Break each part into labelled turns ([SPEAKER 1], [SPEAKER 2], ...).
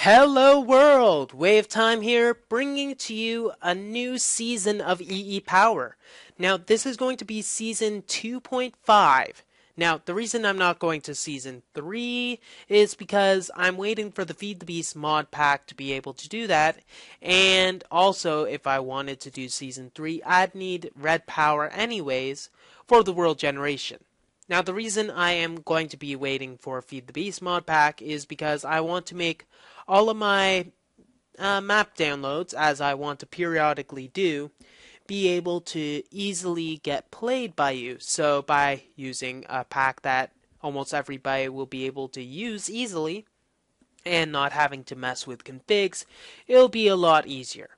[SPEAKER 1] Hello world! WayofTime here, bringing to you a new season of EEPower. Now, this is going to be season 2.5. Now, the reason I'm not going to season 3 is because I'm waiting for the Feed the Beast mod pack to be able to do that. And also, if I wanted to do season 3, I'd need red power anyways for the world generation. Now, the reason I am going to be waiting for Feed the Beast mod pack is because I want to make all of my map downloads, as I want to periodically do, be able to easily get played by you. So by using a pack that almost everybody will be able to use easily and not having to mess with configs, it'll be a lot easier.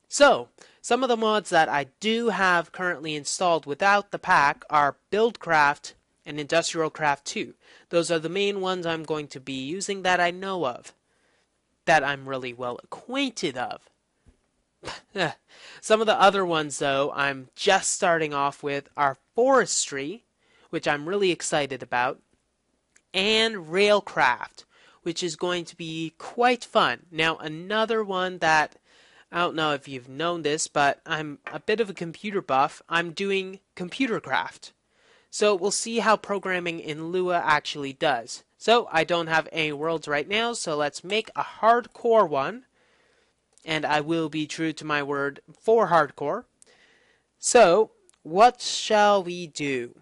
[SPEAKER 1] So, some of the mods that I do have currently installed without the pack are Buildcraft and Industrial Craft 2. Those are the main ones I'm going to be using that I know of, that I'm really well acquainted of. Some of the other ones, though, I'm just starting off with are Forestry, which I'm really excited about, and Railcraft, which is going to be quite fun. Now, another one that, I don't know if you've known this, but I'm a bit of a computer buff. I'm doing Computercraft. So we'll see how programming in Lua actually does. So I don't have any worlds right now, so let's make a hardcore one. And I will be true to my word for hardcore. So, what shall we do?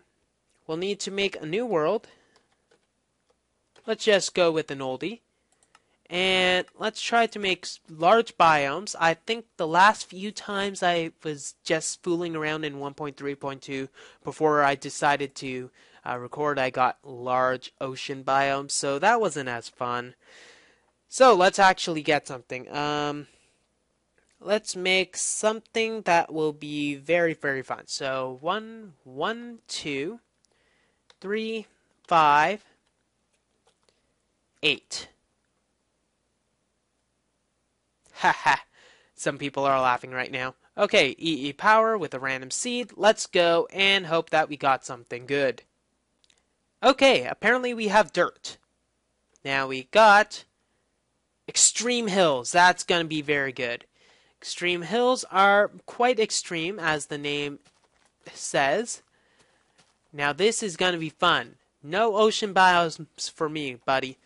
[SPEAKER 1] We'll need to make a new world. Let's just go with an oldie. And let's try to make large biomes. I think the last few times I was just fooling around in 1.3.2 before I decided to record, I got large ocean biomes, so that wasn't as fun. So let's actually get something. Let's make something that will be very, very fun. So 1, 2, 3, 5, 8. Haha, some people are laughing right now. Okay, EEPower with a random seed. Let's go and hope that we got something good. Okay, apparently we have dirt. Now we got extreme hills. That's going to be very good. Extreme hills are quite extreme, as the name says. Now this is going to be fun. No ocean biomes for me, buddy.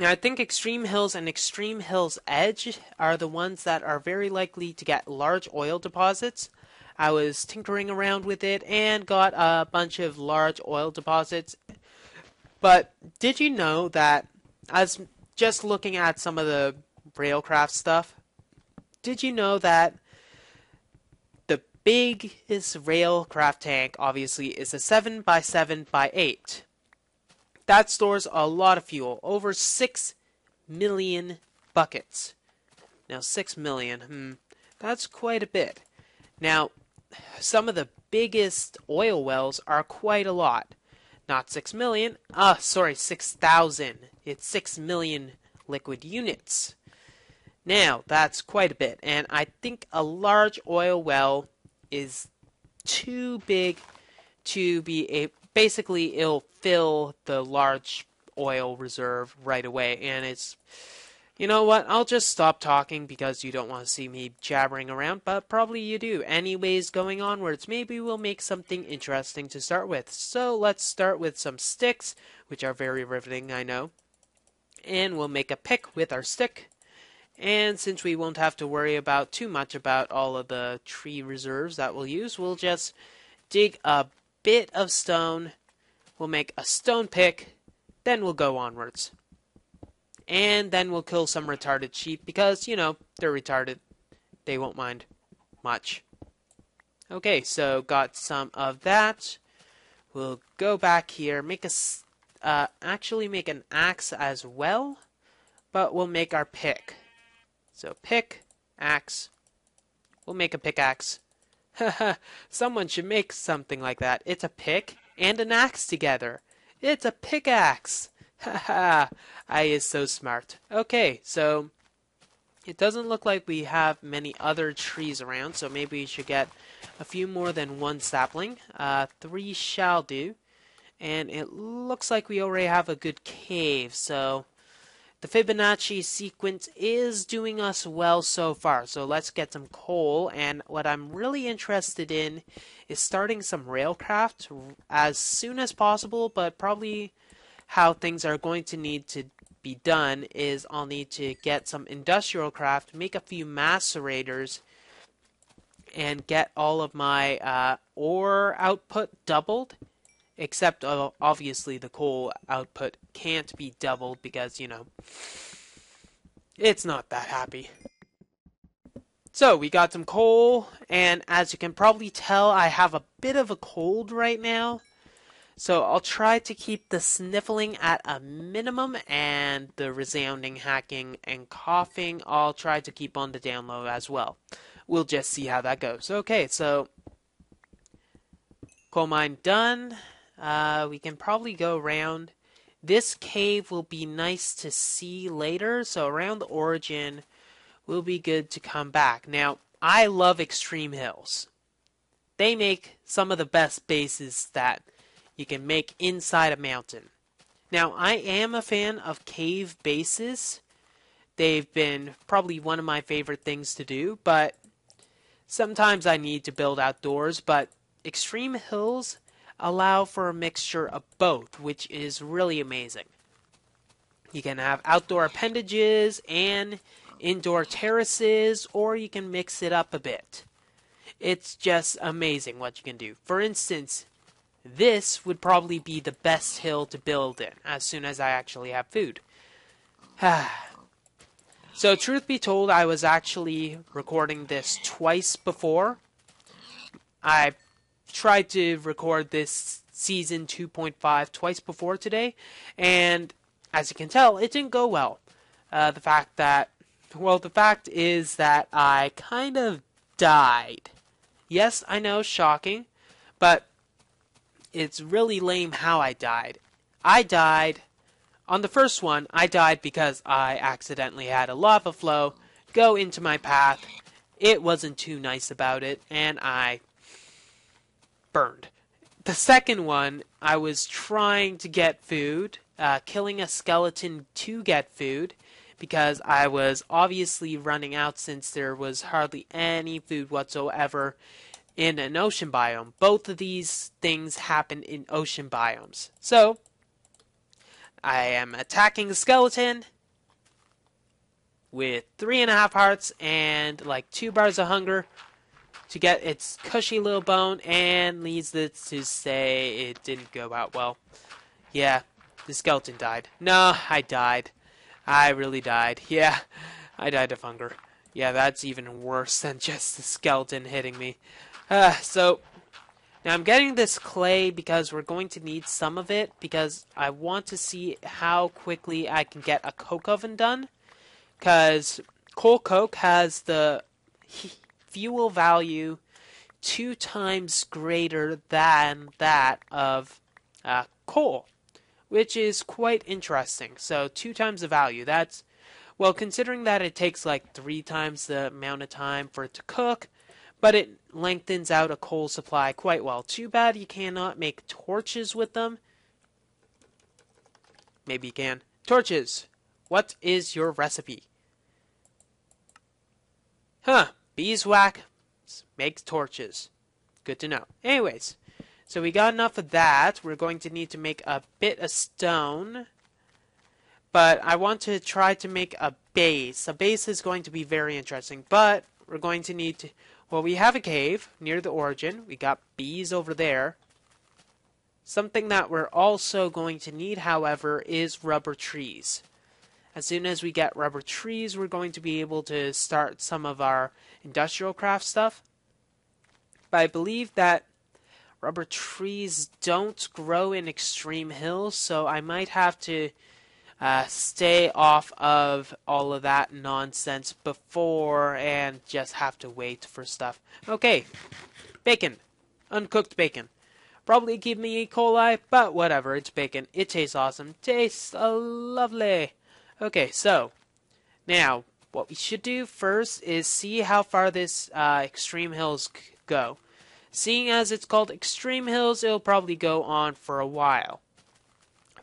[SPEAKER 1] Now I think Extreme Hills and Extreme Hills Edge are the ones that are very likely to get large oil deposits. I was tinkering around with it and got a bunch of large oil deposits. But did you know that, as just looking at some of the Railcraft stuff, did you know that the biggest Railcraft tank, obviously, is a 7x7x8? That stores a lot of fuel, over 6 million buckets. Now, 6 million, that's quite a bit. Now, some of the biggest oil wells are quite a lot. Not 6 million, 6,000. It's 6 million liquid units. Now, that's quite a bit, and I think a large oil well is too big to be basically, it'll fill the large oil reserve right away, and it's, you know what, I'll just stop talking because you don't want to see me jabbering around, but probably you do. Anyways, going onwards, maybe we'll make something interesting to start with. So let's start with some sticks, which are very riveting, I know, and we'll make a pick with our stick. And since we won't have to worry about too much about all of the tree reserves that we'll use, we'll just dig a bit of stone. We'll make a stone pick, then we'll go onwards. And then we'll kill some retarded sheep because, you know, they're retarded. They won't mind much. Okay, so got some of that. We'll go back here, make actually make an axe as well, but we'll make our pick. So pick, axe. We'll make a pickaxe. Haha, someone should make something like that. It's a pick and an axe together. It's a pickaxe. Haha, I is so smart. Okay, so it doesn't look like we have many other trees around, so maybe we should get a few more than one sapling. 3 shall do. And it looks like we already have a good cave, so the Fibonacci sequence is doing us well so far. So let's get some coal. And what I'm really interested in is starting some railcraft as soon as possible, but probably how things are going to need to be done is I'll need to get some industrial craft, make a few macerators, and get all of my ore output doubled. Except obviously the coal output can't be doubled because, you know, it's not that happy. So we got some coal, and as you can probably tell, I have a bit of a cold right now. So I'll try to keep the sniffling at a minimum, and the resounding hacking and coughing I'll try to keep on the down low as well. We'll just see how that goes. Okay, so coal mine done. We can probably go around. This cave will be nice to see later, so around the origin will be good to come back. Now, I love extreme hills. They make some of the best bases that you can make inside a mountain. Now, I am a fan of cave bases. They've been probably one of my favorite things to do, but sometimes I need to build outdoors, but extreme hills allow for a mixture of both, which is really amazing. You can have outdoor appendages and indoor terraces, or you can mix it up a bit. It's just amazing what you can do. For instance, this would probably be the best hill to build in as soon as I actually have food. So truth be told, I was actually recording this twice before. I tried to record this season 2.5 twice before today, and as you can tell, it didn't go well. The fact is that I kind of died. Yes, I know, shocking, but it's really lame how I died. On the first one, I died because I accidentally had a lava flow go into my path. It wasn't too nice about it, and I burned. The second one, I was trying to get food, killing a skeleton to get food, because I was obviously running out since there was hardly any food whatsoever in an ocean biome. Both of these things happen in ocean biomes. So, I am attacking the skeleton with 3.5 hearts and like 2 bars of hunger to get its cushy little bone, and needless to say, it didn't go out well. Yeah, the skeleton died. No, I died. I really died. Yeah, I died of hunger. Yeah, that's even worse than just the skeleton hitting me. So, now I'm getting this clay because we're going to need some of it, because I want to see how quickly I can get a coke oven done. Because coal coke has the fuel value 2 times greater than that of coal, which is quite interesting. So 2 times the value. That's, well, considering that it takes like 3 times the amount of time for it to cook, but it lengthens out a coal supply quite well. Too bad you cannot make torches with them. Maybe you can. Torches. What is your recipe? Beeswax makes torches. Good to know. Anyways, so we got enough of that. We're going to need to make a bit of stone. But I want to try to make a base. A base is going to be very interesting. But we're going to need to... Well, we have a cave near the origin. We got bees over there. Something that we're also going to need, however, is rubber trees. As soon as we get rubber trees, we're going to be able to start some of our industrial craft stuff. But I believe that rubber trees don't grow in extreme hills, so I might have to stay off of all of that nonsense before and just have to wait for stuff. Okay, bacon. Uncooked bacon. Probably give me E. coli, but whatever, it's bacon. It tastes awesome. Tastes lovely. Okay, so, now, what we should do first is see how far this extreme hills go. Seeing as it's called extreme hills, it'll probably go on for a while.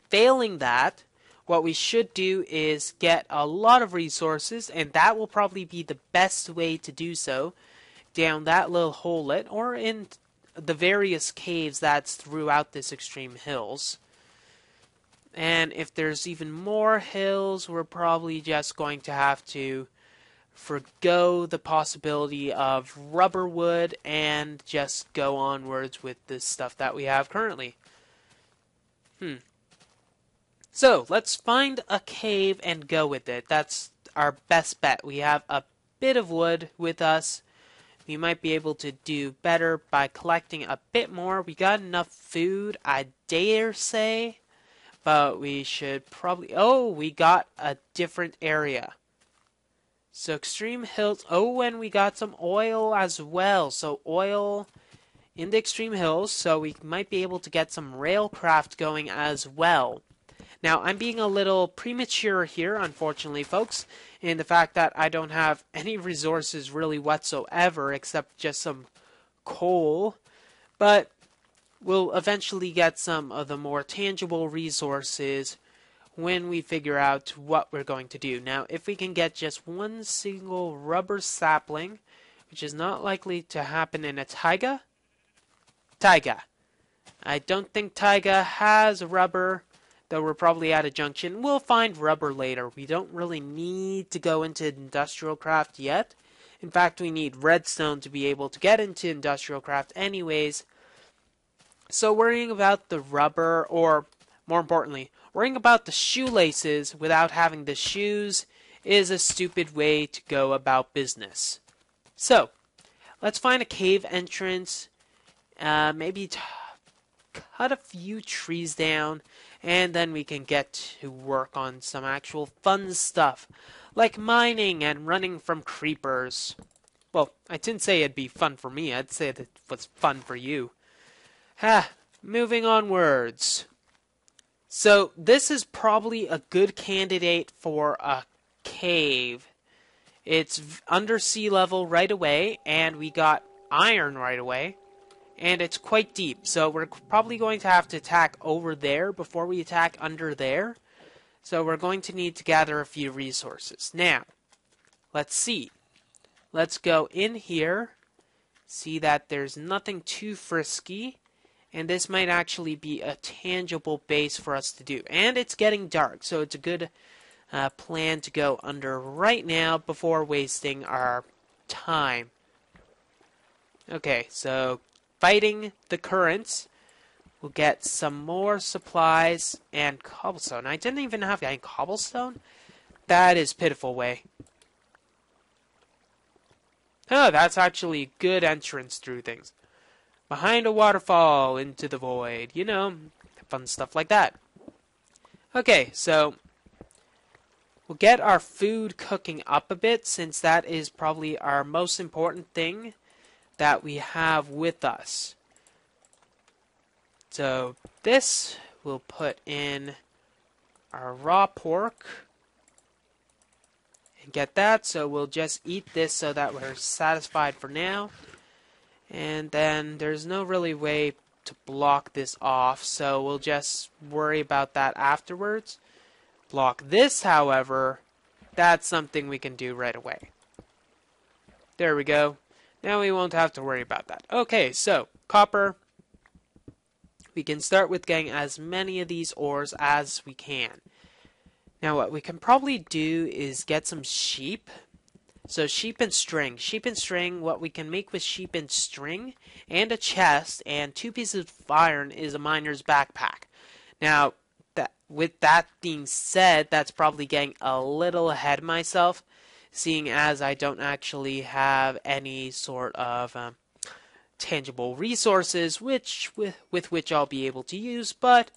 [SPEAKER 1] Failing that, what we should do is get a lot of resources, and that will probably be the best way to do so, down that little holelet, or in the various caves that's throughout this extreme hills. And if there's even more hills, we're probably just going to have to forgo the possibility of rubber wood and just go onwards with the stuff that we have currently. So, let's find a cave and go with it. That's our best bet. We have a bit of wood with us. We might be able to do better by collecting a bit more. We got enough food, I dare say. But we should probably... Oh, we got a different area. So extreme hills. Oh, and we got some oil as well. So oil in the extreme hills. So we might be able to get some railcraft going as well. Now, I'm being a little premature here, unfortunately, folks, in the fact that I don't have any resources really whatsoever except just some coal. But we'll eventually get some of the more tangible resources when we figure out what we're going to do. Now, if we can get just one single rubber sapling, which is not likely to happen in a taiga. I don't think taiga has rubber, though we're probably at a junction. We'll find rubber later. We don't really need to go into industrial craft yet. In fact, we need redstone to be able to get into industrial craft anyways. So worrying about the rubber, or more importantly, worrying about the shoelaces without having the shoes is a stupid way to go about business. So, let's find a cave entrance, maybe cut a few trees down, and then we can get to work on some actual fun stuff, like mining and running from creepers. Well, I didn't say it'd be fun for me, I'd say that it was fun for you. Moving onwards. So this is probably a good candidate for a cave. It's under sea level right away, and we got iron right away, and it's quite deep. So we're probably going to have to attack over there before we attack under there. So we're going to need to gather a few resources. Now, let's see. Let's go in here, see that there's nothing too frisky. And this might actually be a tangible base for us to do. And it's getting dark, so it's a good plan to go under right now before wasting our time. Okay, so fighting the currents. We'll get some more supplies and cobblestone. I didn't even have any cobblestone? That is pitiful way. Oh, that's actually a good entrance through things. Behind a waterfall, into the void. You know, fun stuff like that. Okay, so we'll get our food cooking up a bit, since that is probably our most important thing that we have with us. So this, we'll put in our raw pork. And get that, so we'll just eat this so that we're satisfied for now. And then there's no really way to block this off, so we'll just worry about that afterwards. Block this, however, that's something we can do right away. There we go. Now we won't have to worry about that. Okay, so copper. We can start with getting as many of these ores as we can. Now what we can probably do is get some sheep. So sheep and string. Sheep and string, what we can make with sheep and string, and a chest, and 2 pieces of iron is a miner's backpack. Now, with that being said, that's probably getting a little ahead of myself, seeing as I don't actually have any sort of tangible resources with which I'll be able to use, but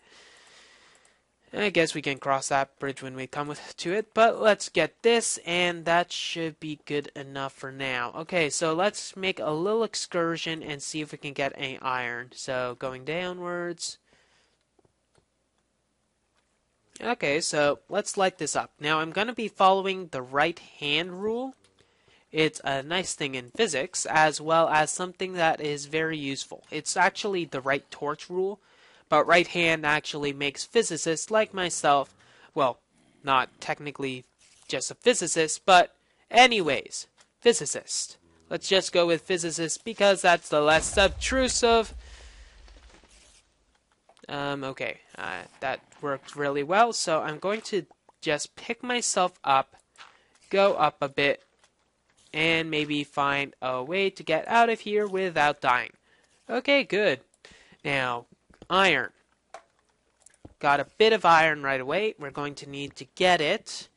[SPEAKER 1] I guess we can cross that bridge when we come to it. But let's get this, and that should be good enough for now. Okay, so let's make a little excursion and see if we can get any iron. So going downwards. Okay, so let's light this up. Now I'm going to be following the right hand rule. It's a nice thing in physics, as well as something that is very useful. It's actually the right torch rule. But right hand actually makes physicists like myself Well, not technically just a physicist, but anyways, physicist. Let's just go with physicist because that's the less obtrusive. Okay, that worked really well. So I'm going to just pick myself up, go up a bit, and maybe find a way to get out of here without dying. Okay, good. Now, iron. Got a bit of iron right away. We're going to need to get it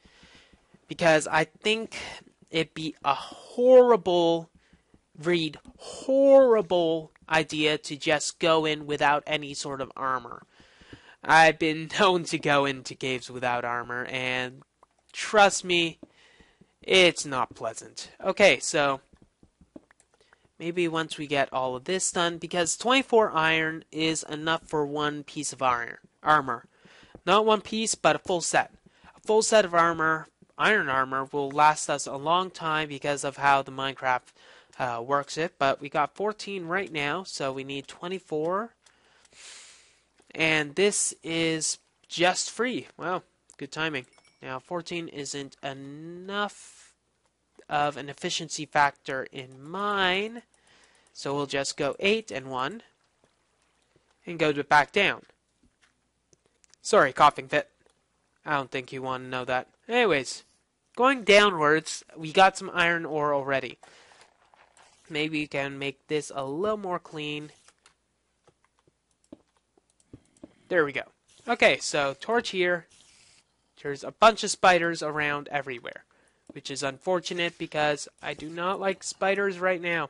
[SPEAKER 1] because I think it'd be a horrible idea to just go in without any sort of armor. I've been known to go into caves without armor, and trust me, it's not pleasant. Okay, so maybe once we get all of this done, because 24 iron is enough for one piece of armor. Not one piece, but a full set. A full set of armor, iron armor, will last us a long time because of how the Minecraft works it. But we got 14 right now, so we need 24. And this is just free. Wow, good timing. Now, 14 isn't enough of an efficiency factor in mine. So we'll just go 8 and 1 and go back down. Sorry, coughing fit. I don't think you want to know that. Anyways, going downwards, we got some iron ore already. Maybe you can make this a little more clean. There we go. Okay, so torch here. There's a bunch of spiders around everywhere, which is unfortunate because I do not like spiders right now.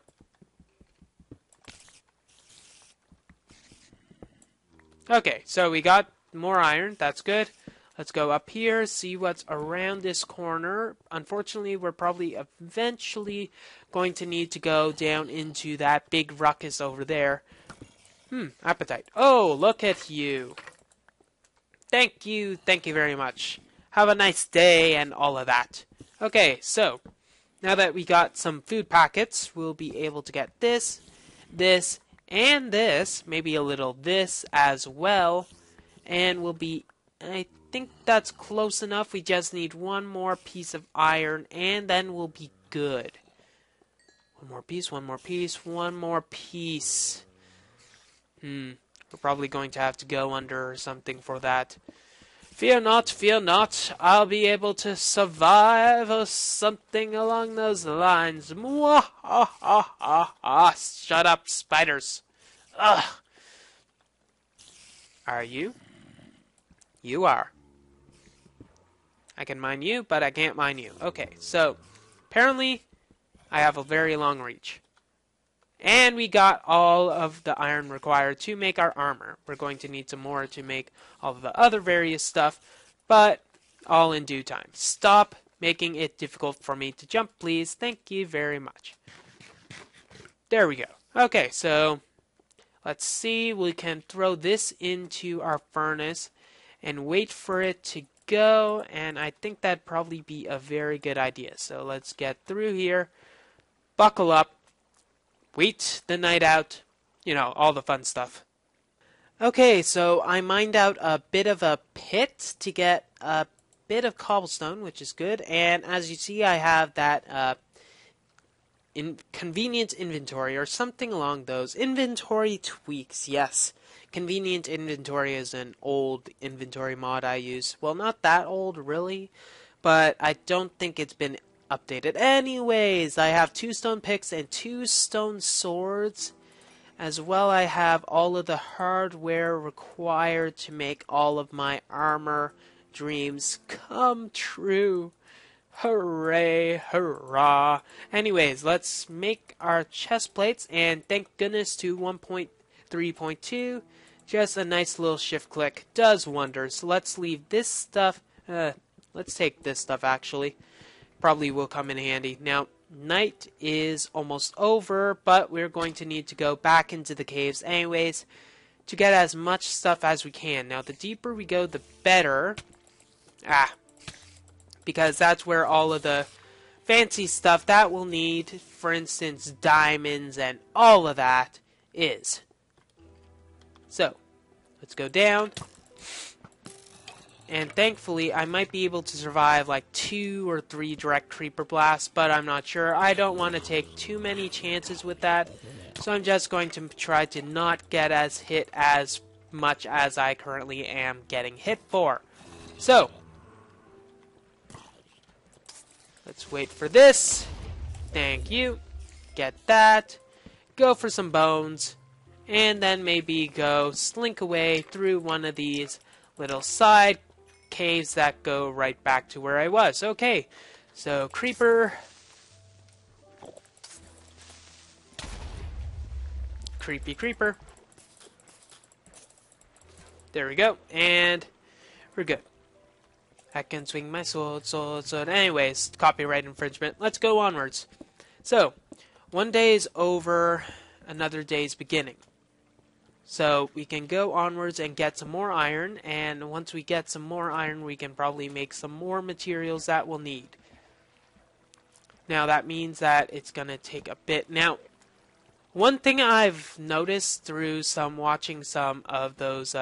[SPEAKER 1] Okay, so we got more iron. That's good. Let's go up here, see what's around this corner. Unfortunately, we're probably eventually going to need to go down into that big ruckus over there. Appetite. Oh, look at you. Thank you very much. Have a nice day and all of that. Okay, so now that we got some food packets, we'll be able to get this, this, and this, maybe a little this as well, and we'll be, I think that's close enough. We just need one more piece of iron, and then we'll be good. One more piece, one more piece, one more piece. We're probably going to have to go under or something for that. Fear not, I'll be able to survive or something along those lines. Shut up, spiders. Ugh. Are you? You are. I can mine you, but I can't mine you. Okay, so apparently I have a very long reach. And we got all of the iron required to make our armor. We're going to need some more to make all of the other various stuff, but all in due time. Stop making it difficult for me to jump, please. Thank you very much. There we go. Okay, so let's see. We can throw this into our furnace and wait for it to go, and I think that'd probably be a very good idea. So let's get through here, buckle up, wait the night out, you know, all the fun stuff. Okay, so I mined out a bit of a pit to get a bit of cobblestone, which is good, and as you see I have that convenient inventory or something along those. Inventory tweaks, yes. Convenient inventory is an old inventory mod I use. Well, not that old really, but I don't think it's been updated. Anyways, I have 2 stone picks and 2 stone swords. As well, I have all of the hardware required to make all of my armor dreams come true. Hooray, hurrah. Anyways, let's make our chest plates, and thank goodness to 1.3.2. Just a nice little shift click does wonders. Let's leave this stuff. Let's take this stuff actually. Probably will come in handy. Now, night is almost over, but we're going to need to go back into the caves anyways to get as much stuff as we can. Now, the deeper we go, the better. Because that's where all of the fancy stuff that we'll need, for instance, diamonds and all of that, is. So, let's go down. And thankfully, I might be able to survive like 2 or 3 direct creeper blasts, but I'm not sure. I don't want to take too many chances with that. So I'm just going to try to not get as hit as much as I currently am getting hit for. So, let's wait for this. Thank you. Get that. Go for some bones. And then maybe go slink away through one of these little side caves that go right back to where I was. Okay, so creeper. Creepy creeper. There we go, and we're good. I can swing my sword. Anyways, copyright infringement. Let's go onwards. So, one day is over, another day's beginning. So, we can go onwards and get some more iron, and once we get some more iron, we can probably make some more materials that we'll need. Now, that means that it's going to take a bit. Now, one thing I've noticed through watching some of those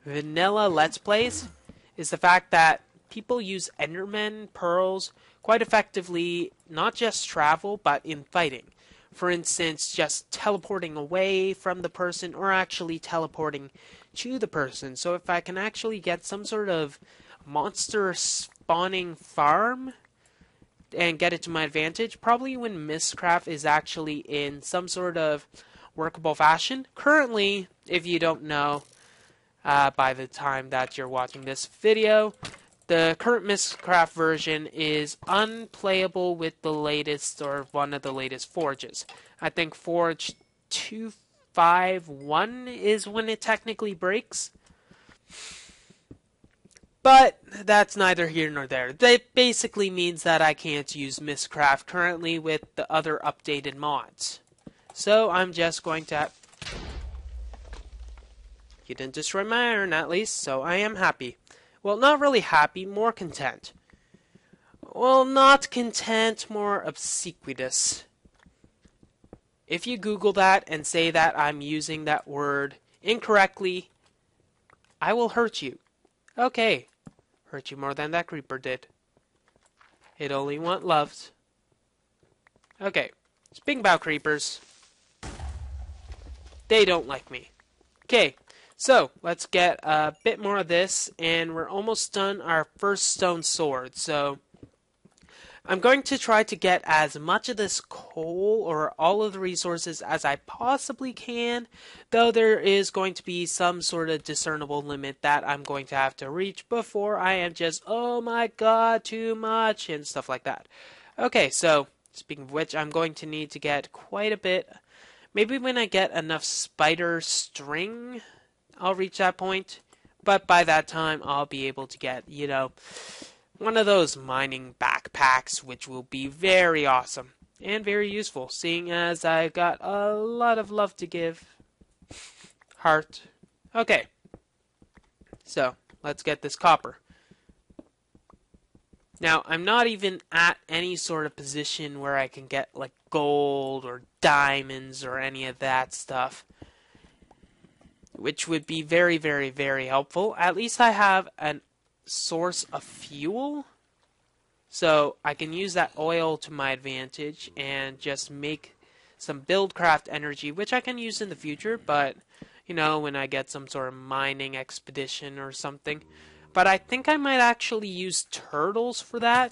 [SPEAKER 1] vanilla Let's Plays is the fact that people use Enderman pearls quite effectively, not just travel, but in fighting. For instance, just teleporting away from the person or actually teleporting to the person. So if I can actually get some sort of monster spawning farm and get it to my advantage, probably when Mistcraft is actually in some sort of workable fashion. Currently, if you don't know, by the time that you're watching this video, the current Mistcraft version is unplayable with the latest or one of the latest forges. I think Forge 2.5E1 is when it technically breaks. But that's neither here nor there. That basically means that I can't use Mistcraft currently with the other updated mods. So I'm just going to... You didn't destroy my iron at least, so I am happy. Well, not really happy, more content. Well, not content, more obsequious. If you Google that and say that I'm using that word incorrectly, I will hurt you. Okay. Hurt you more than that creeper did. It only want loved. Okay. Speaking about creepers, they don't like me. Okay. So, let's get a bit more of this, and we're almost done our first stone sword. So, I'm going to try to get as much of this coal or all of the resources as I possibly can, though there is going to be some sort of discernible limit that I'm going to have to reach before I am just, oh my god, too much, and stuff like that. Okay, so, speaking of which, I'm going to need to get quite a bit. Maybe when I get enough spider string, I'll reach that point, but by that time I'll be able to get, you know, one of those mining backpacks, which will be very awesome and very useful, seeing as I got a lot of love to give. Heart. Okay, so let's get this copper. Now, I'm not even at any sort of position where I can get like gold or diamonds or any of that stuff, which would be very, very, very helpful. At least I have a source of fuel, so I can use that oil to my advantage and just make some buildcraft energy, which I can use in the future, but, you know, when I get some sort of mining expedition or something. But I think I might actually use turtles for that,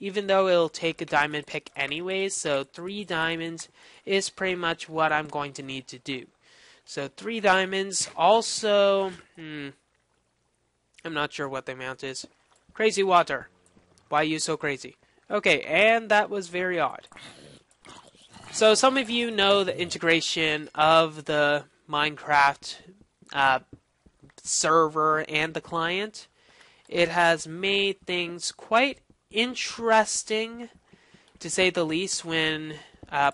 [SPEAKER 1] even though it'll take a diamond pick anyways, so 3 diamonds is pretty much what I'm going to need to do. So 3 diamonds. Also, I'm not sure what the amount is. Crazy water. Why are you so crazy? Okay, and that was very odd. So some of you know the integration of the Minecraft server and the client. It has made things quite interesting, to say the least, when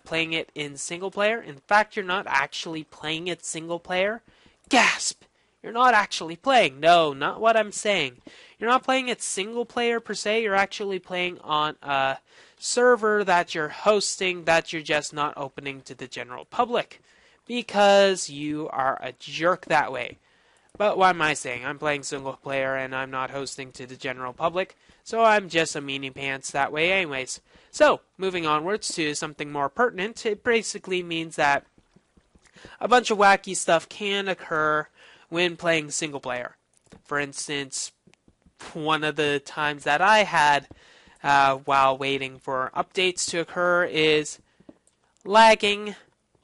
[SPEAKER 1] playing it in single player. In fact, you're not actually playing it single player. Gasp! You're not actually playing. No, not what I'm saying. You're not playing it single player per se. You're actually playing on a server that you're hosting that you're just not opening to the general public because you are a jerk that way. But what am I saying? I'm playing single player and I'm not hosting to the general public, so I'm just a meanie pants that way anyways. So, moving onwards to something more pertinent, it basically means that a bunch of wacky stuff can occur when playing single player. For instance, one of the times that I had while waiting for updates to occur is lagging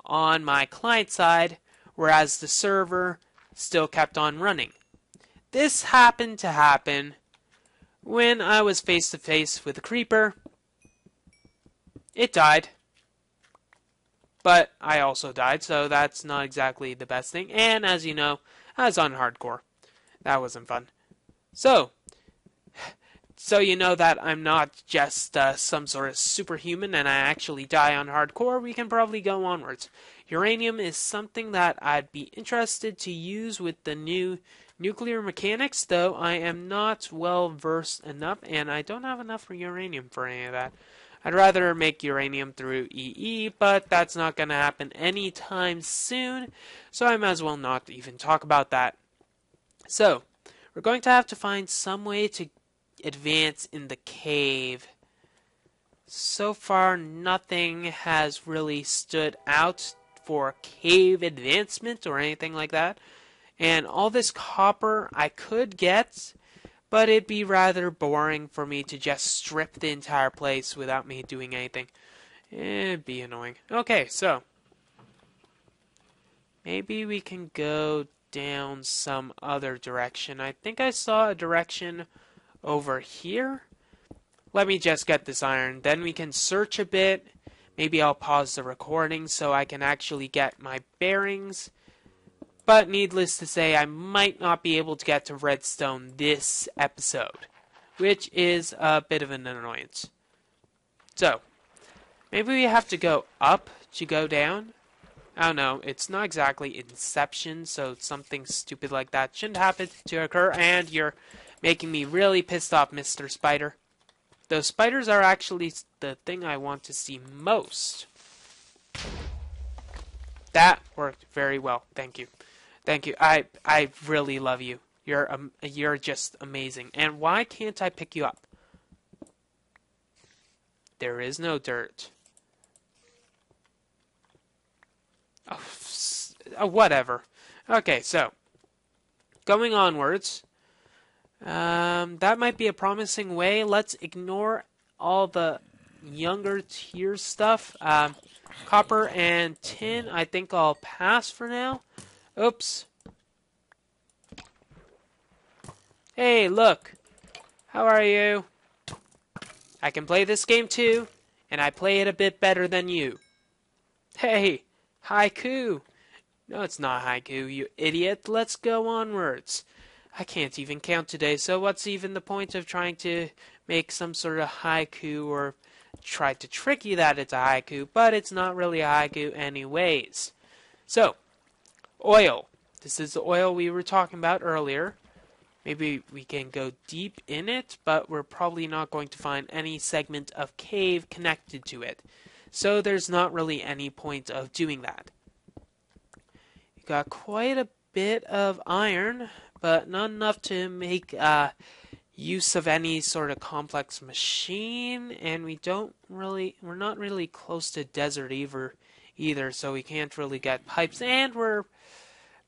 [SPEAKER 1] on my client side, whereas the server still kept on running. This happened to happen when I was face to face with a creeper. It died, but I also died, so that's not exactly the best thing. And as you know, I was on hardcore. That wasn't fun. So you know that I'm not just some sort of superhuman and I actually die on hardcore, we can probably go onwards. Uranium is something that I'd be interested to use with the new nuclear mechanics, though I am not well versed enough and I don't have enough uranium for any of that. I'd rather make uranium through EE, but that's not going to happen anytime soon, so I might as well not even talk about that. So, we're going to have to find some way to advance in the cave. So far, nothing has really stood out for cave advancement or anything like that. And all this copper I could get, but it'd be rather boring for me to just strip the entire place without me doing anything. It'd be annoying. Okay, so maybe we can go down some other direction. I think I saw a direction over here. Let me just get this iron, then we can search a bit. Maybe I'll pause the recording so I can actually get my bearings. But needless to say, I might not be able to get to redstone this episode, which is a bit of an annoyance. So, maybe we have to go up to go down? I don't know, it's not exactly Inception, so something stupid like that shouldn't happen to occur, and you're making me really pissed off, Mr. Spider. Those spiders are actually the thing I want to see most. That worked very well. Thank you. Thank you. I really love you. You're just amazing. And why can't I pick you up? There is no dirt. Oh, whatever. Okay, so going onwards. That might be a promising way. Let's ignore all the younger tier stuff. Copper and tin, I think I'll pass for now. Oops. Hey, look. How are you? I can play this game too, and I play it a bit better than you. Hey, haiku. No, it's not haiku, you idiot. Let's go onwards. I can't even count today, so what's even the point of trying to make some sort of haiku or try to trick you that it's a haiku, but it's not really a haiku anyways. So, oil. This is the oil we were talking about earlier. Maybe we can go deep in it, but we're probably not going to find any segment of cave connected to it. So there's not really any point of doing that. You got quite a bit of iron, but not enough to make use of any sort of complex machine, and we're not really close to desert either, so we can't really get pipes, and we're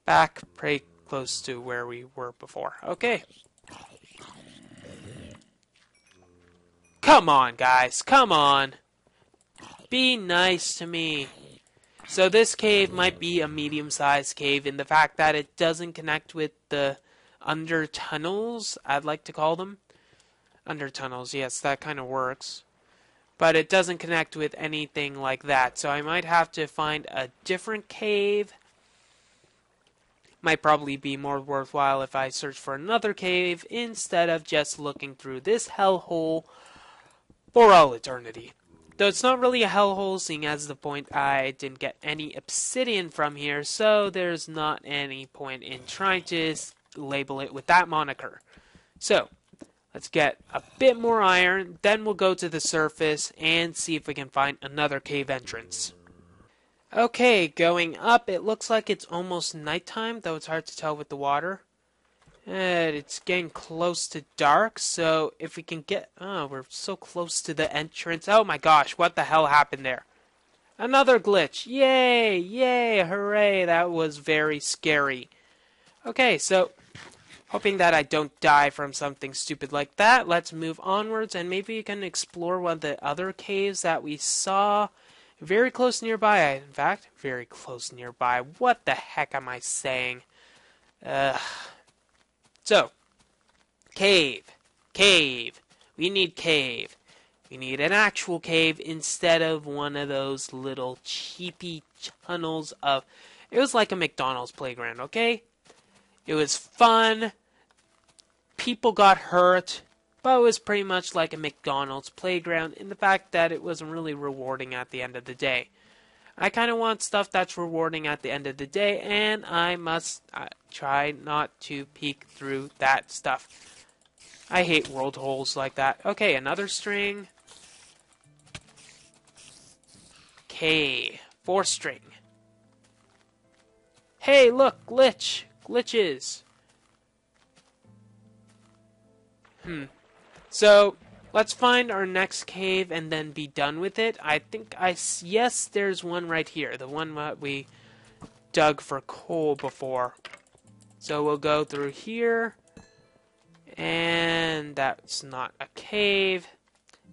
[SPEAKER 1] back pretty close to where we were before. Okay. Come on, guys, come on. Be nice to me. So this cave might be a medium-sized cave in the fact that it doesn't connect with the under tunnels, I'd like to call them. Under tunnels, yes, that kind of works. But it doesn't connect with anything like that, so I might have to find a different cave. Might probably be more worthwhile if I search for another cave instead of just looking through this hellhole for all eternity. Though it's not really a hellhole, seeing as the point I didn't get any obsidian from here, so there's not any point in trying to label it with that moniker. So, let's get a bit more iron, then we'll go to the surface and see if we can find another cave entrance. Okay, going up, it looks like it's almost nighttime, though it's hard to tell with the water. And it's getting close to dark, so if we can get... Oh, we're so close to the entrance. Oh my gosh, what the hell happened there? Another glitch. Yay! Yay! Hooray! That was very scary. Okay, so hoping that I don't die from something stupid like that, let's move onwards and maybe we can explore one of the other caves that we saw very close nearby. In fact, very close nearby. What the heck am I saying? So, cave. Cave. We need cave. We need an actual cave instead of one of those little cheapy tunnels of... It was like a McDonald's playground, okay? It was fun. People got hurt. But it was pretty much like a McDonald's playground in the fact that it wasn't really rewarding at the end of the day. I kind of want stuff that's rewarding at the end of the day, and I must try not to peek through that stuff. I hate world holes like that. Okay, another string. Okay, 4 string. Hey, look, glitch. Glitches. So, let's find our next cave and then be done with it. I think yes, there's one right here. The one that we dug for coal before. So we'll go through here. And that's not a cave.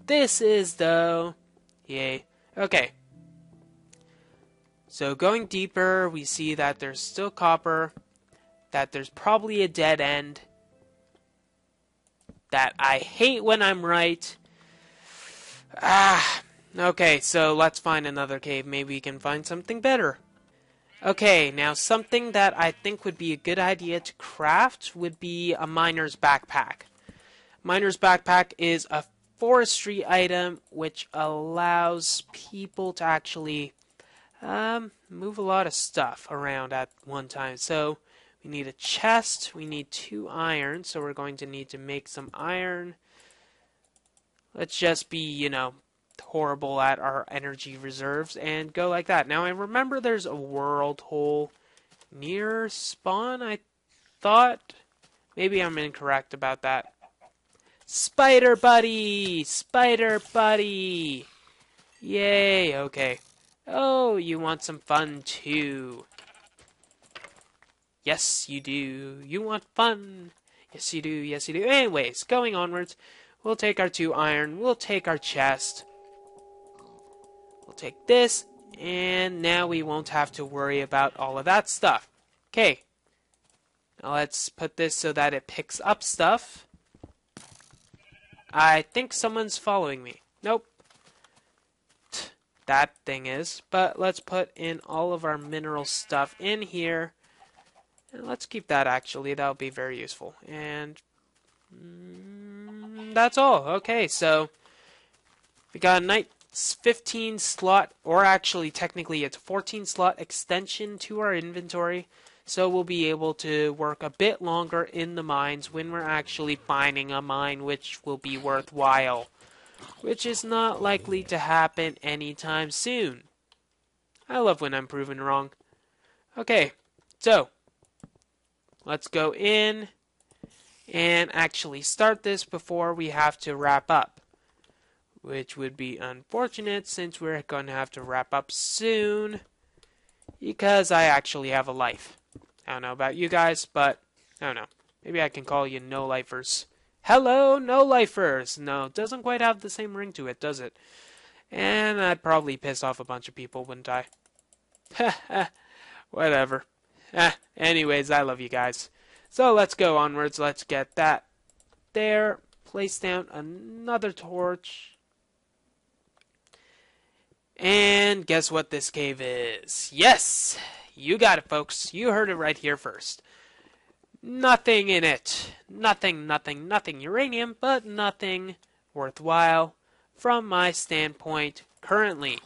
[SPEAKER 1] This is, though. Yay. Okay. So going deeper, we see that there's still copper. That there's probably a dead end. That I hate when I'm right. Okay, so let's find another cave. Maybe we can find something better. Okay, now something that I think would be a good idea to craft would be a miner's backpack. Miner's backpack is a forestry item which allows people to actually move a lot of stuff around at one time. So we need a chest, we need 2 iron, so we're going to need to make some iron. Let's just be, horrible at our energy reserves and go like that. Now I remember there's a world hole near spawn, I thought. Maybe I'm incorrect about that. Spider buddy! Spider buddy! Yay, okay. Oh, you want some fun too. Yes, you do. You want fun. Yes, you do. Yes, you do. Anyways, going onwards, we'll take our 2 iron. We'll take our chest. We'll take this. And now we won't have to worry about all of that stuff. Okay. Now let's put this so that it picks up stuff. I think someone's following me. Nope. That thing is. But let's put in all of our mineral stuff in here. And let's keep that, actually. That'll be very useful. And that's all. Okay, so we got a nice 15 slot, or actually technically it's a 14 slot extension to our inventory. So we'll be able to work a bit longer in the mines when we're actually finding a mine which will be worthwhile. Which is not likely to happen anytime soon. I love when I'm proven wrong. Okay, so let's go in and actually start this before we have to wrap up. Which would be unfortunate since we're going to have to wrap up soon. Because I actually have a life. I don't know about you guys, but I don't know. Maybe I can call you no-lifers. Hello, no-lifers! No, it doesn't quite have the same ring to it, does it? And I'd probably piss off a bunch of people, wouldn't I? Whatever. Anyways, I love you guys. So let's go onwards. Let's get that there. Place down another torch. And guess what this cave is? Yes! You got it, folks. You heard it right here first. Nothing in it. Nothing uranium, but nothing worthwhile from my standpoint currently.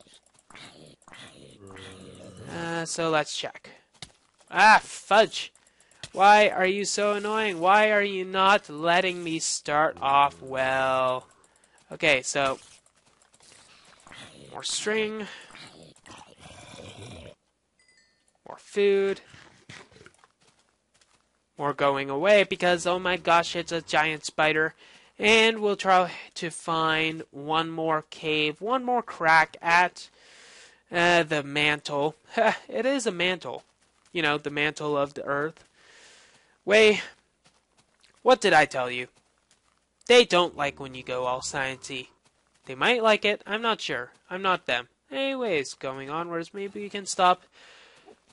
[SPEAKER 1] So let's check. Fudge. Why are you so annoying? Why are you not letting me start off well? Okay, so more string. More food. or going away because, oh my gosh, it's a giant spider. And we'll try to find one more cave, one more crack at the mantle. It is a mantle. You know, the mantle of the earth. Way, what did I tell you? They don't like when you go all sciencey. They might like it, I'm not sure. I'm not them. Anyways, going onwards, maybe we can stop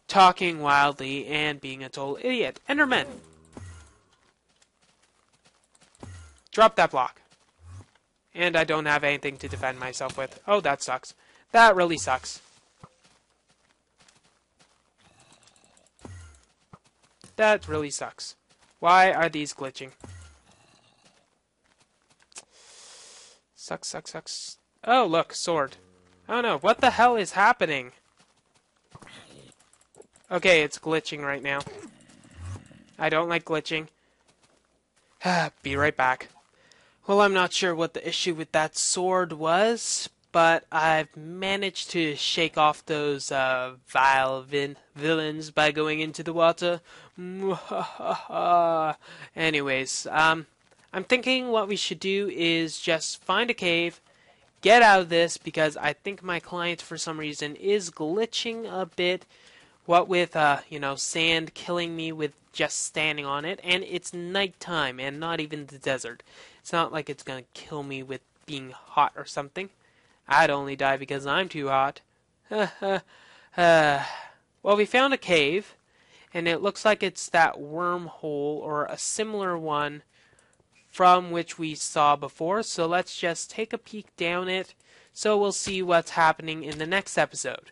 [SPEAKER 1] talking wildly and being a total idiot. Enderman! Drop that block. And I don't have anything to defend myself with. Oh, that sucks. That really sucks. That really sucks. Why are these glitching? Sucks, sucks, sucks. Oh, look, sword. Oh no, what the hell is happening? Okay, it's glitching right now. I don't like glitching. Be right back. Well, I'm not sure what the issue with that sword was, but I've managed to shake off those vile villains by going into the water. Anyways, I'm thinking what we should do is just find a cave, get out of this, because I think my client, for some reason, is glitching a bit. What with, sand killing me with just standing on it, and it's nighttime, and not even the desert. It's not like it's gonna kill me with being hot or something. I'd only die because I'm too hot. Well, we found a cave, and it looks like it's that wormhole, or a similar one, from which we saw before, so let's just take a peek down it, so we'll see what's happening in the next episode.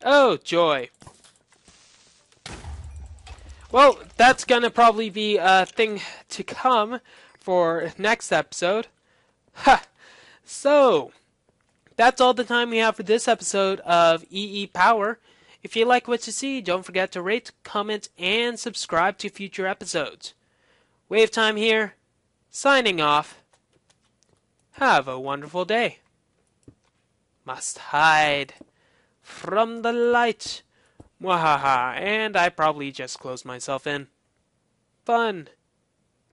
[SPEAKER 1] Oh, joy. Well, that's gonna probably be a thing to come for next episode. Ha! So, that's all the time we have for this episode of EEPower. If you like what you see, don't forget to rate, comment, and subscribe to future episodes. WayofTime here, signing off. Have a wonderful day. Must hide from the light. Mwahaha, and I probably just closed myself in. Fun.